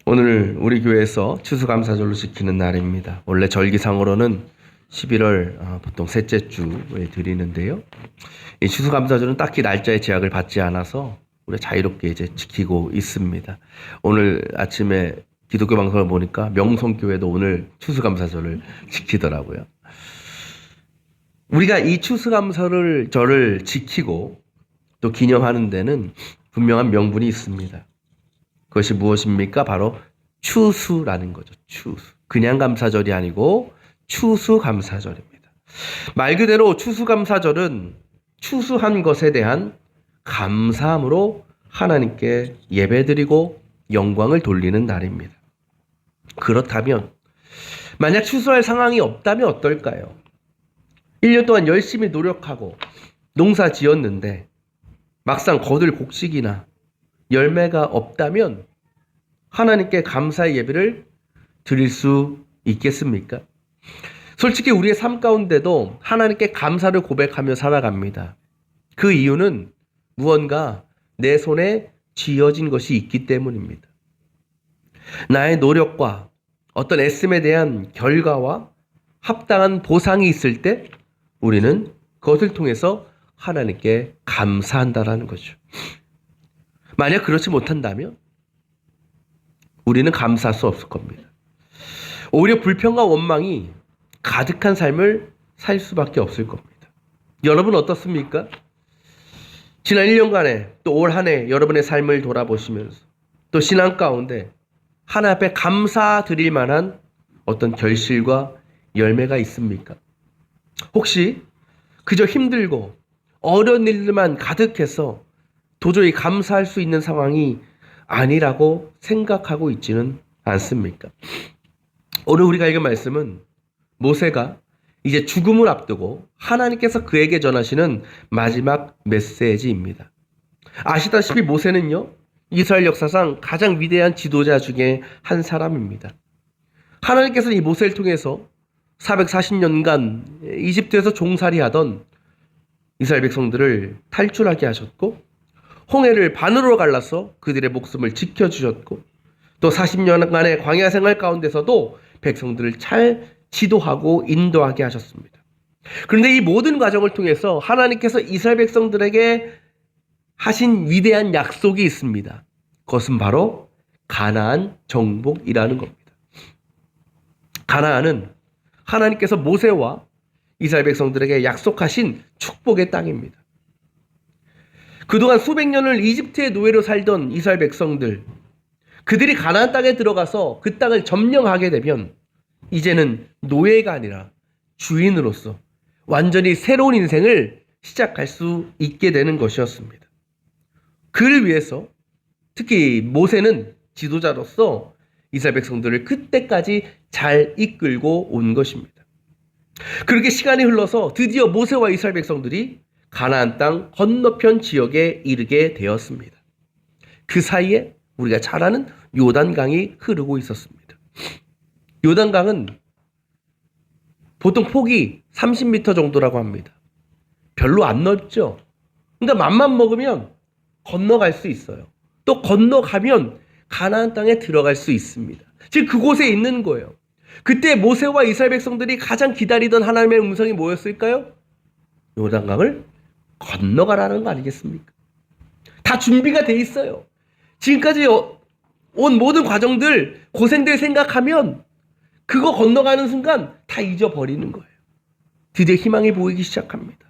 오늘 우리 교회에서 추수감사절로 지키는 날입니다. 원래 절기상으로는 11월 보통 셋째 주에 드리는데요. 이 추수감사절은 딱히 날짜의 제약을 받지 않아서 우리가 자유롭게 이제 지키고 있습니다. 오늘 아침에 기독교 방송을 보니까 명성교회도 오늘 추수감사절을 지키더라고요. 우리가 이 추수감사절을 지키고 또 기념하는 데는 분명한 명분이 있습니다. 그것이 무엇입니까? 바로 추수라는 거죠. 추수. 그냥 감사절이 아니고 추수감사절입니다. 말 그대로 추수감사절은 추수한 것에 대한 감사함으로 하나님께 예배드리고 영광을 돌리는 날입니다. 그렇다면 만약 추수할 상황이 없다면 어떨까요? 1년 동안 열심히 노력하고 농사 지었는데 막상 거둘 곡식이나 열매가 없다면 하나님께 감사의 예배를 드릴 수 있겠습니까? 솔직히 우리의 삶 가운데도 하나님께 감사를 고백하며 살아갑니다. 그 이유는 무언가 내 손에 쥐어진 것이 있기 때문입니다. 나의 노력과 어떤 애씀에 대한 결과와 합당한 보상이 있을 때 우리는 그것을 통해서 하나님께 감사한다라는 거죠. 만약 그렇지 못한다면 우리는 감사할 수 없을 겁니다. 오히려 불평과 원망이 가득한 삶을 살 수밖에 없을 겁니다. 여러분 어떻습니까? 지난 1년간에 또 올 한 해 여러분의 삶을 돌아보시면서 또 신앙 가운데 하나님 앞에 감사드릴 만한 어떤 결실과 열매가 있습니까? 혹시 그저 힘들고 어려운 일들만 가득해서 도저히 감사할 수 있는 상황이 아니라고 생각하고 있지는 않습니까? 오늘 우리가 읽은 말씀은 모세가 이제 죽음을 앞두고 하나님께서 그에게 전하시는 마지막 메시지입니다. 아시다시피 모세는요, 이스라엘 역사상 가장 위대한 지도자 중에 한 사람입니다. 하나님께서 이 모세를 통해서 440년간 이집트에서 종살이하던 이스라엘 백성들을 탈출하게 하셨고 홍해를 반으로 갈라서 그들의 목숨을 지켜주셨고 또 40년간의 광야 생활 가운데서도 백성들을 잘 지도하고 인도하게 하셨습니다. 그런데 이 모든 과정을 통해서 하나님께서 이스라엘 백성들에게 하신 위대한 약속이 있습니다. 그것은 바로 가나안 정복이라는 겁니다. 가나안은 하나님께서 모세와 이스라엘 백성들에게 약속하신 축복의 땅입니다. 그동안 수백 년을 이집트의 노예로 살던 이스라엘 백성들, 그들이 가나안 땅에 들어가서 그 땅을 점령하게 되면 이제는 노예가 아니라 주인으로서 완전히 새로운 인생을 시작할 수 있게 되는 것이었습니다. 그를 위해서 특히 모세는 지도자로서 이스라엘 백성들을 그때까지 잘 이끌고 온 것입니다. 그렇게 시간이 흘러서 드디어 모세와 이스라엘 백성들이 가나안 땅 건너편 지역에 이르게 되었습니다. 그 사이에 우리가 잘 아는 요단강이 흐르고 있었습니다. 요단강은 보통 폭이 30m 정도라고 합니다. 별로 안 넓죠. 그러니까 맘만 먹으면 건너갈 수 있어요. 또 건너가면 가나안 땅에 들어갈 수 있습니다. 지금 그곳에 있는 거예요. 그때 모세와 이스라엘 백성들이 가장 기다리던 하나님의 음성이 뭐였을까요? 요단강을 건너가라는 거 아니겠습니까? 다 준비가 돼 있어요. 지금까지 온 모든 과정들, 고생들 생각하면 그거 건너가는 순간 다 잊어버리는 거예요. 드디어 희망이 보이기 시작합니다.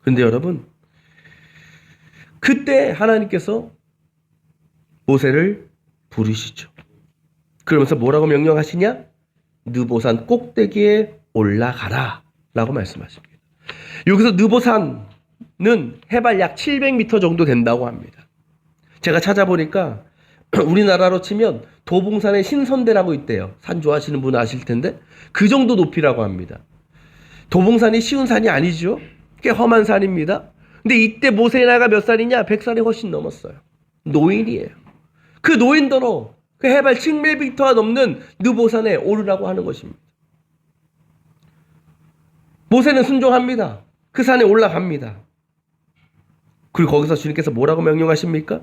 그런데 여러분, 그때 하나님께서 모세를 부르시죠. 그러면서 뭐라고 명령하시냐? 느보산 꼭대기에 올라가라 라고 말씀하십니다. 여기서 느보산은 해발 약 700m 정도 된다고 합니다. 제가 찾아보니까 우리나라로 치면 도봉산의 신선대라고 있대요. 산 좋아하시는 분 아실 텐데 그 정도 높이라고 합니다. 도봉산이 쉬운 산이 아니죠. 꽤 험한 산입니다. 근데 이때 모세의 나이가 몇 살이냐? 100살이 훨씬 넘었어요. 노인이에요. 그 노인더러 그 해발 700m가 넘는 느보산에 오르라고 하는 것입니다. 모세는 순종합니다. 그 산에 올라갑니다. 그리고 거기서 주님께서 뭐라고 명령하십니까?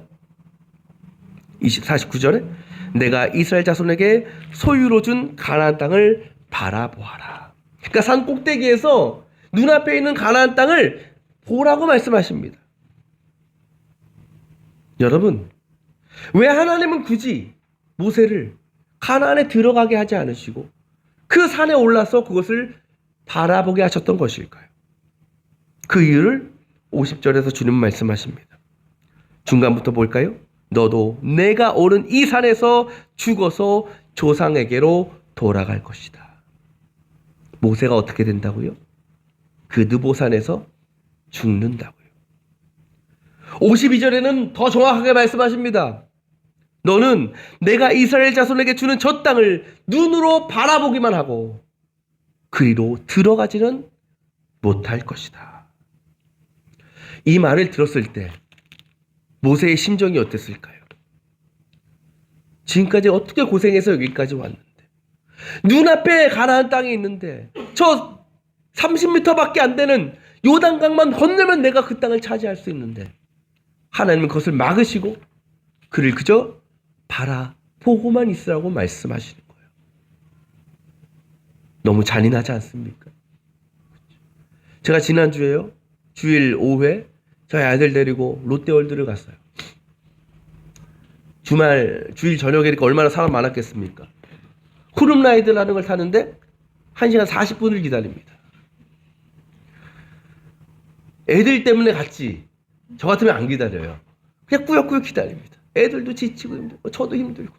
49절에 내가 이스라엘 자손에게 소유로 준 가나안 땅을 바라보아라. 그러니까 산 꼭대기에서 눈앞에 있는 가나안 땅을 보라고 말씀하십니다. 여러분, 왜 하나님은 굳이 모세를 가나안에 들어가게 하지 않으시고 그 산에 올라서 그것을 바라보게 하셨던 것일까요? 그 이유를 50절에서 주님 말씀하십니다. 중간부터 볼까요? 너도 내가 오른 이 산에서 죽어서 조상에게로 돌아갈 것이다. 모세가 어떻게 된다고요? 그 느보산에서 죽는다고요. 52절에는 더 정확하게 말씀하십니다. 너는 내가 이스라엘 자손에게 주는 저 땅을 눈으로 바라보기만 하고 그리로 들어가지는 못할 것이다. 이 말을 들었을 때 모세의 심정이 어땠을까요? 지금까지 어떻게 고생해서 여기까지 왔는데, 눈앞에 가나안 땅이 있는데 저 30m밖에 안 되는 요단강만 건너면 내가 그 땅을 차지할 수 있는데 하나님은 그것을 막으시고 그를 그저 바라보고만 있으라고 말씀하시는 거예요. 너무 잔인하지 않습니까? 제가 지난주에요, 주일 오후에 저희 아들 데리고 롯데월드를 갔어요. 주일 저녁이니까 얼마나 사람 많았겠습니까? 후룸라이드라는 걸 타는데 1시간 40분을 기다립니다. 애들 때문에 갔지 저 같으면 안 기다려요. 그냥 꾸역꾸역 기다립니다. 애들도 지치고 힘들고 저도 힘들고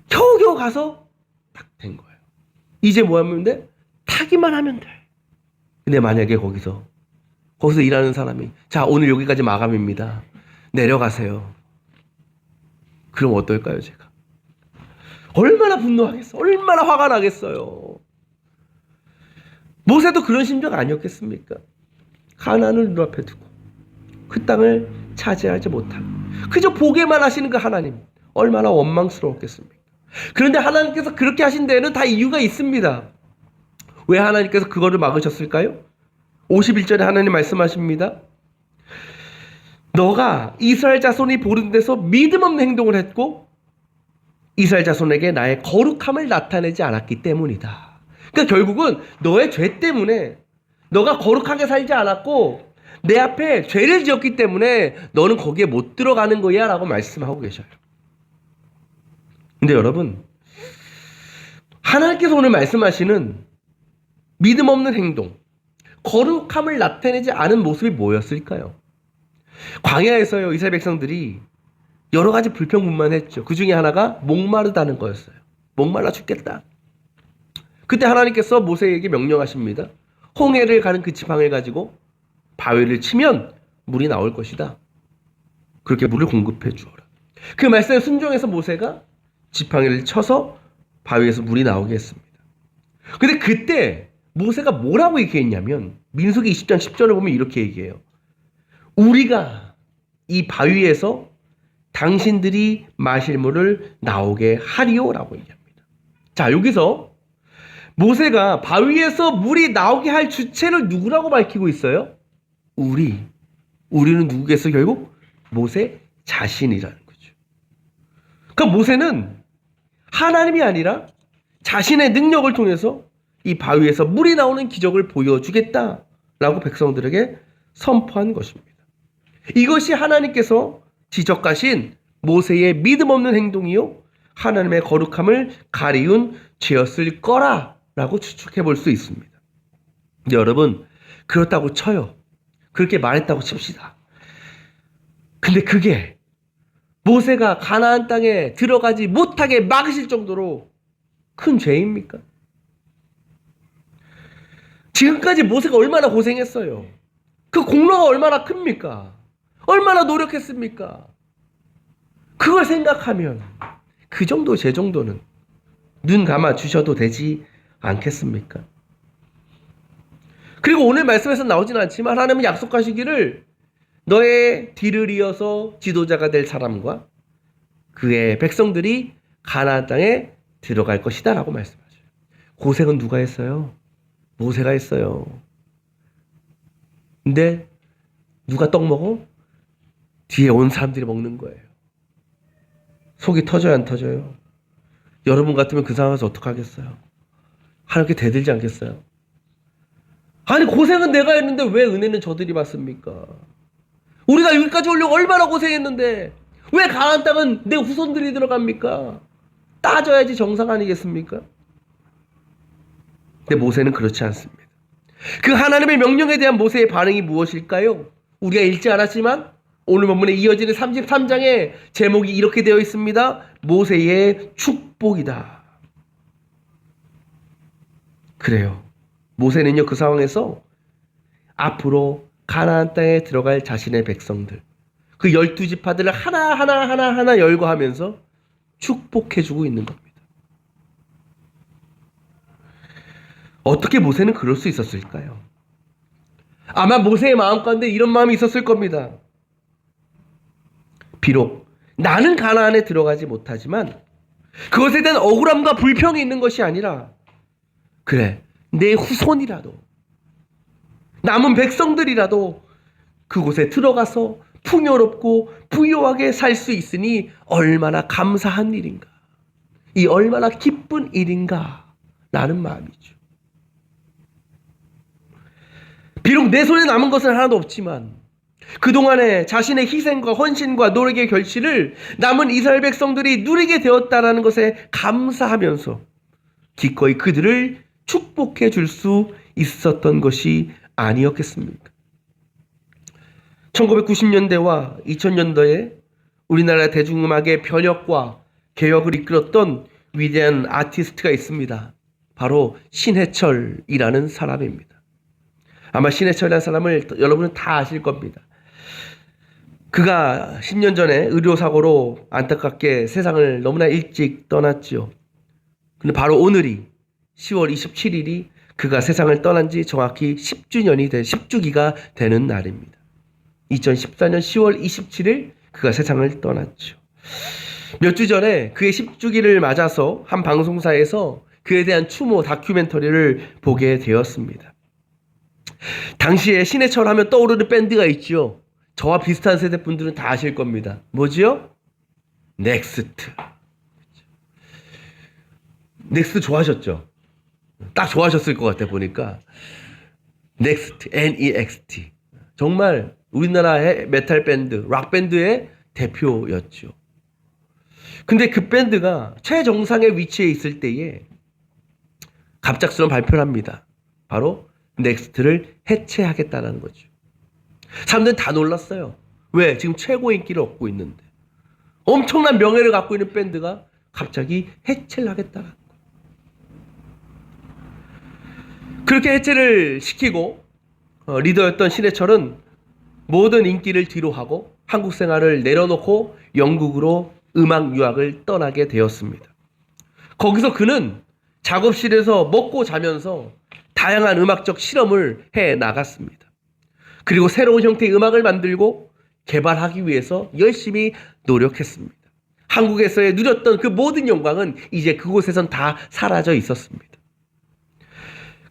겨우겨우 가서 딱 된 거예요. 이제 뭐 하면 돼? 타기만 하면 돼. 근데 만약에 거기서 일하는 사람이 자, 오늘 여기까지 마감입니다. 내려가세요. 그럼 어떨까요, 제가? 얼마나 분노하겠어. 얼마나 화가 나겠어요. 모세도 그런 심정 아니었겠습니까? 가나안을 눈앞에 두고 그 땅을 차지하지 못하고 그저 보게만 하시는 그 하나님, 얼마나 원망스러웠겠습니까? 그런데 하나님께서 그렇게 하신 데에는 다 이유가 있습니다. 왜 하나님께서 그거를 막으셨을까요? 51절에 하나님 말씀하십니다. 너가 이스라엘 자손이 보는 데서 믿음 없는 행동을 했고 이스라엘 자손에게 나의 거룩함을 나타내지 않았기 때문이다. 그러니까 결국은 너의 죄 때문에, 너가 거룩하게 살지 않았고 내 앞에 죄를 지었기 때문에 너는 거기에 못 들어가는 거야 라고 말씀하고 계셔요. 근데 여러분, 하나님께서 오늘 말씀하시는 믿음 없는 행동, 거룩함을 나타내지 않은 모습이 뭐였을까요? 광야에서요, 이스라엘 백성들이 여러 가지 불평불만했죠. 그 중에 하나가 목마르다는 거였어요. 목말라 죽겠다. 그때 하나님께서 모세에게 명령하십니다. 홍해를 가는 그 지팡이를 가지고 바위를 치면 물이 나올 것이다. 그렇게 물을 공급해 주어라. 그 말씀에 순종해서 모세가 지팡이를 쳐서 바위에서 물이 나오게 했습니다. 근데 그때 모세가 뭐라고 얘기했냐면, 민수기 20장 10절을 보면 이렇게 얘기해요. 우리가 이 바위에서 당신들이 마실 물을 나오게 하리오라고 얘기합니다. 자, 여기서 모세가 바위에서 물이 나오게 할 주체를 누구라고 밝히고 있어요? 우리는 누구겠어? 결국 모세 자신이라는 거죠. 그러니까 모세는 하나님이 아니라 자신의 능력을 통해서 이 바위에서 물이 나오는 기적을 보여주겠다라고 백성들에게 선포한 것입니다. 이것이 하나님께서 지적하신 모세의 믿음 없는 행동이요, 하나님의 거룩함을 가리운 죄였을 거라라고 추측해 볼 수 있습니다. 근데 여러분, 그렇다고 쳐요. 그렇게 말했다고 칩시다. 근데 그게 모세가 가나안 땅에 들어가지 못하게 막으실 정도로 큰 죄입니까? 지금까지 모세가 얼마나 고생했어요. 그 공로가 얼마나 큽니까? 얼마나 노력했습니까? 그걸 생각하면 그 정도 죄 정도는 눈 감아 주셔도 되지 않겠습니까? 그리고 오늘 말씀에서 나오진 않지만 하나님은 약속하시기를 너의 뒤를 이어서 지도자가 될 사람과 그의 백성들이 가나안 땅에 들어갈 것이다 라고 말씀하셔요. 고생은 누가 했어요? 모세가 했어요. 근데 누가 떡 먹어? 뒤에 온 사람들이 먹는 거예요. 속이 터져요, 안 터져요? 여러분 같으면 그 상황에서 어떡하겠어요? 하나님께 대들지 않겠어요? 아니, 고생은 내가 했는데 왜 은혜는 저들이 받습니까? 우리가 여기까지 오려고 얼마나 고생했는데 왜 가나안 땅은 내 후손들이 들어갑니까? 따져야지 정상 아니겠습니까? 근데 모세는 그렇지 않습니다. 그 하나님의 명령에 대한 모세의 반응이 무엇일까요? 우리가 읽지 않았지만 오늘 본문에 이어지는 33장의 제목이 이렇게 되어 있습니다. 모세의 축복이다. 그래요. 모세는요, 그 상황에서 앞으로 가나안 땅에 들어갈 자신의 백성들, 그 12지파들을 하나하나 열거하면서 축복해주고 있는 겁니다. 어떻게 모세는 그럴 수 있었을까요? 아마 모세의 마음 가운데 이런 마음이 있었을 겁니다. 비록 나는 가나안에 들어가지 못하지만 그것에 대한 억울함과 불평이 있는 것이 아니라, 그래, 내 후손이라도, 남은 백성들이라도 그곳에 들어가서 풍요롭고 부유하게 살 수 있으니 얼마나 감사한 일인가, 이 얼마나 기쁜 일인가 라는 마음이죠. 비록 내 손에 남은 것은 하나도 없지만 그동안에 자신의 희생과 헌신과 노력의 결실을 남은 이스라엘 백성들이 누리게 되었다는 것에 감사하면서 기꺼이 그들을 축복해 줄 수 있었던 것이 아니었겠습니까? 1990년대와 2000년대에 우리나라 대중음악의 변혁과 개혁을 이끌었던 위대한 아티스트가 있습니다. 바로 신해철이라는 사람입니다. 아마 신해철이라는 사람을 여러분은 다 아실 겁니다. 그가 10년 전에 의료사고로 안타깝게 세상을 너무나 일찍 떠났지요. 근데 바로 오늘이 10월 27일이 그가 세상을 떠난 지 정확히 10주기가 되는 날입니다. 2014년 10월 27일 그가 세상을 떠났죠. 몇 주 전에 그의 10주기를 맞아서 한 방송사에서 그에 대한 추모 다큐멘터리를 보게 되었습니다. 당시에 신해철 하면 떠오르는 밴드가 있죠. 저와 비슷한 세대 분들은 다 아실 겁니다. 뭐지요? 넥스트. 넥스트 좋아하셨죠? 딱 좋아하셨을 것 같아 보니까. 넥스트, N-E-X-T. 정말 우리나라의 메탈 밴드, 락 밴드의 대표였죠. 근데 그 밴드가 최정상의 위치에 있을 때에 갑작스러운 발표를 합니다. 바로 넥스트를 해체하겠다는 거죠. 사람들은 다 놀랐어요. 왜? 지금 최고 인기를 얻고 있는데 엄청난 명예를 갖고 있는 밴드가 갑자기 해체를 하겠다는 거예요. 그렇게 해체를 시키고 리더였던 신해철은 모든 인기를 뒤로하고 한국 생활을 내려놓고 영국으로 음악 유학을 떠나게 되었습니다. 거기서 그는 작업실에서 먹고 자면서 다양한 음악적 실험을 해 나갔습니다. 그리고 새로운 형태의 음악을 만들고 개발하기 위해서 열심히 노력했습니다. 한국에서의 누렸던 그 모든 영광은 이제 그곳에선 다 사라져 있었습니다.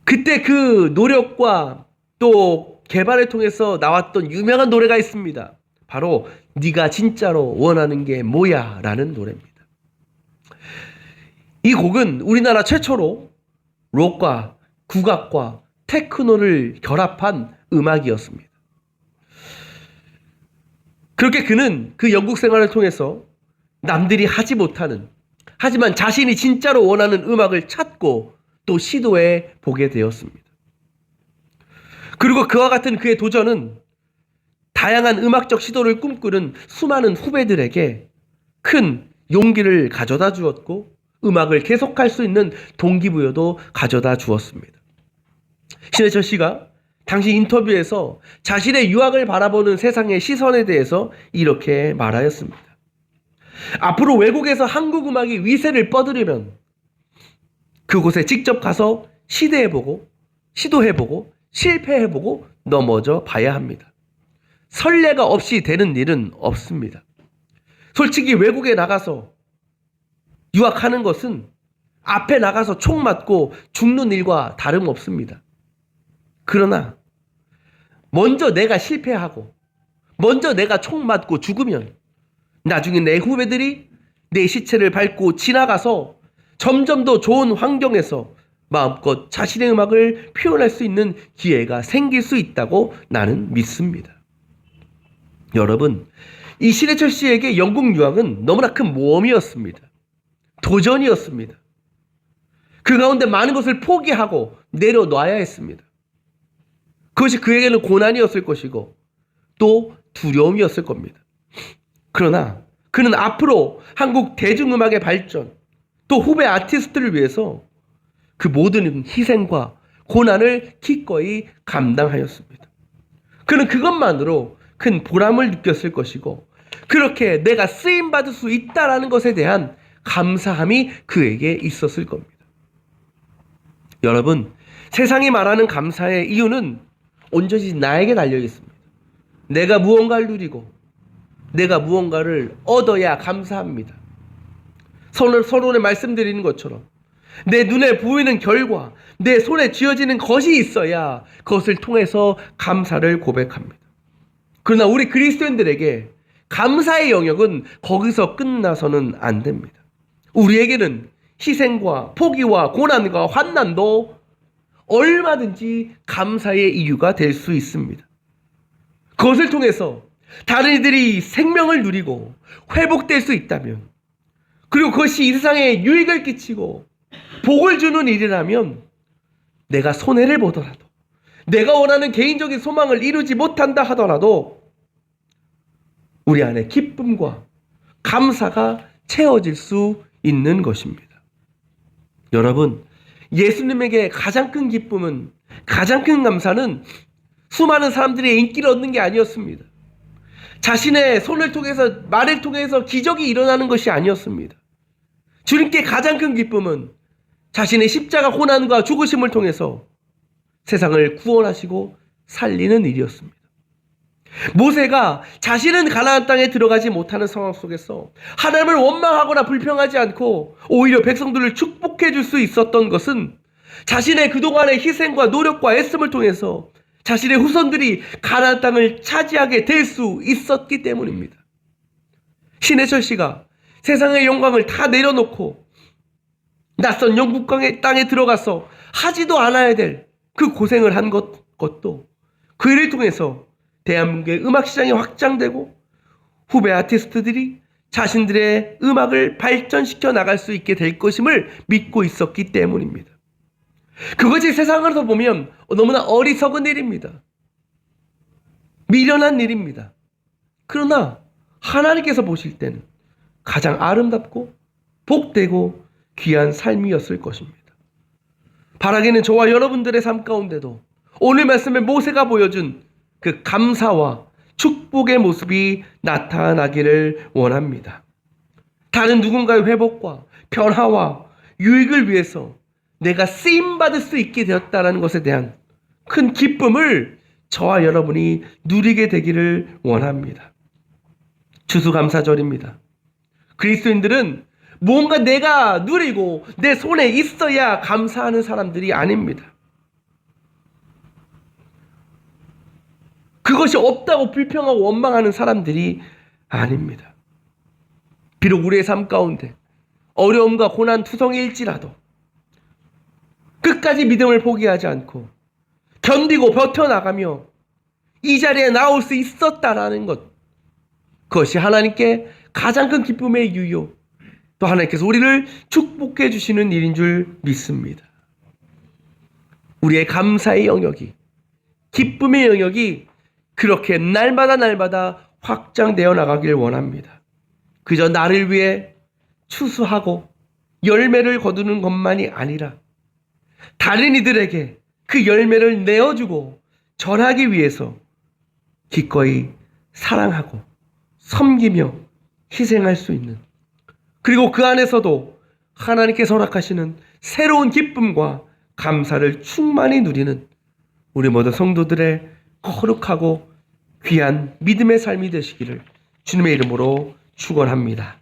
그때 그 노력과 또 개발을 통해서 나왔던 유명한 노래가 있습니다. 바로 네가 진짜로 원하는 게 뭐야 라는 노래입니다. 이 곡은 우리나라 최초로 록과 국악과 테크노를 결합한 음악이었습니다. 그렇게 그는 그 영국 생활을 통해서 남들이 하지 못하는, 하지만 자신이 진짜로 원하는 음악을 찾고 또 시도해 보게 되었습니다. 그리고 그와 같은 그의 도전은 다양한 음악적 시도를 꿈꾸는 수많은 후배들에게 큰 용기를 가져다 주었고 음악을 계속할 수 있는 동기부여도 가져다 주었습니다. 신해철 씨가 당시 인터뷰에서 자신의 유학을 바라보는 세상의 시선에 대해서 이렇게 말하였습니다. 앞으로 외국에서 한국 음악이 위세를 뻗으려면 그곳에 직접 가서 시도해보고 실패해보고 넘어져 봐야 합니다. 선례가 없이 되는 일은 없습니다. 솔직히 외국에 나가서 유학하는 것은 앞에 나가서 총 맞고 죽는 일과 다름없습니다. 그러나 먼저 내가 실패하고 먼저 내가 총 맞고 죽으면 나중에 내 후배들이 내 시체를 밟고 지나가서 점점 더 좋은 환경에서 마음껏 자신의 음악을 표현할 수 있는 기회가 생길 수 있다고 나는 믿습니다. 여러분, 이 신해철 씨에게 영국 유학은 너무나 큰 모험이었습니다. 도전이었습니다. 그 가운데 많은 것을 포기하고 내려놔야 했습니다. 그것이 그에게는 고난이었을 것이고 또 두려움이었을 겁니다. 그러나 그는 앞으로 한국 대중음악의 발전, 또 후배 아티스트를 위해서 그 모든 희생과 고난을 기꺼이 감당하였습니다. 그는 그것만으로 큰 보람을 느꼈을 것이고 그렇게 내가 쓰임받을 수 있다는 것에 대한 감사함이 그에게 있었을 겁니다. 여러분, 세상이 말하는 감사의 이유는 온전히 나에게 달려 있습니다. 내가 무언가를 누리고 내가 무언가를 얻어야 감사합니다. 서론에 말씀드리는 것처럼 내 눈에 보이는 결과, 내 손에 쥐어지는 것이 있어야 그것을 통해서 감사를 고백합니다. 그러나 우리 그리스도인들에게 감사의 영역은 거기서 끝나서는 안 됩니다. 우리에게는 희생과 포기와 고난과 환난도 얼마든지 감사의 이유가 될 수 있습니다. 그것을 통해서 다른 이들이 생명을 누리고 회복될 수 있다면, 그리고 그것이 이 세상에 유익을 끼치고 복을 주는 일이라면 내가 손해를 보더라도, 내가 원하는 개인적인 소망을 이루지 못한다 하더라도 우리 안에 기쁨과 감사가 채워질 수 있는 것입니다. 여러분, 예수님에게 가장 큰 기쁨은, 가장 큰 감사는 수많은 사람들의 인기를 얻는 게 아니었습니다. 자신의 손을 통해서, 말을 통해서 기적이 일어나는 것이 아니었습니다. 주님께 가장 큰 기쁨은 자신의 십자가 고난과 죽으심을 통해서 세상을 구원하시고 살리는 일이었습니다. 모세가 자신은 가나안 땅에 들어가지 못하는 상황 속에서 하나님을 원망하거나 불평하지 않고 오히려 백성들을 축복해 줄 수 있었던 것은 자신의 그동안의 희생과 노력과 애씀을 통해서 자신의 후손들이 가나안 땅을 차지하게 될 수 있었기 때문입니다. 신해철 씨가 세상의 영광을 다 내려놓고 낯선 영국 땅에 들어가서 하지도 않아야 될 그 고생을 한 것도 그 일을 통해서 대한민국의 음악 시장이 확장되고 후배 아티스트들이 자신들의 음악을 발전시켜 나갈 수 있게 될 것임을 믿고 있었기 때문입니다. 그것이 세상으로서 보면 너무나 어리석은 일입니다. 미련한 일입니다. 그러나 하나님께서 보실 때는 가장 아름답고 복되고 귀한 삶이었을 것입니다. 바라기는 저와 여러분들의 삶 가운데도 오늘 말씀에 모세가 보여준 그 감사와 축복의 모습이 나타나기를 원합니다. 다른 누군가의 회복과 변화와 유익을 위해서 내가 쓰임받을 수 있게 되었다는 것에 대한 큰 기쁨을 저와 여러분이 누리게 되기를 원합니다. 추수감사절입니다. 그리스도인들은 뭔가 내가 누리고 내 손에 있어야 감사하는 사람들이 아닙니다. 그것이 없다고 불평하고 원망하는 사람들이 아닙니다. 비록 우리의 삶 가운데 어려움과 고난 투성일지라도 끝까지 믿음을 포기하지 않고 견디고 버텨나가며 이 자리에 나올 수 있었다라는 것, 그것이 하나님께 가장 큰 기쁨의 이유요, 또 하나님께서 우리를 축복해 주시는 일인 줄 믿습니다. 우리의 감사의 영역이, 기쁨의 영역이 그렇게 날마다 확장되어 나가길 원합니다. 그저 나를 위해 추수하고 열매를 거두는 것만이 아니라 다른 이들에게 그 열매를 내어주고 전하기 위해서 기꺼이 사랑하고 섬기며 희생할 수 있는, 그리고 그 안에서도 하나님께서 허락하시는 새로운 기쁨과 감사를 충만히 누리는 우리 모든 성도들의 거룩하고 귀한 믿음의 삶이 되시기를 주님의 이름으로 축원합니다.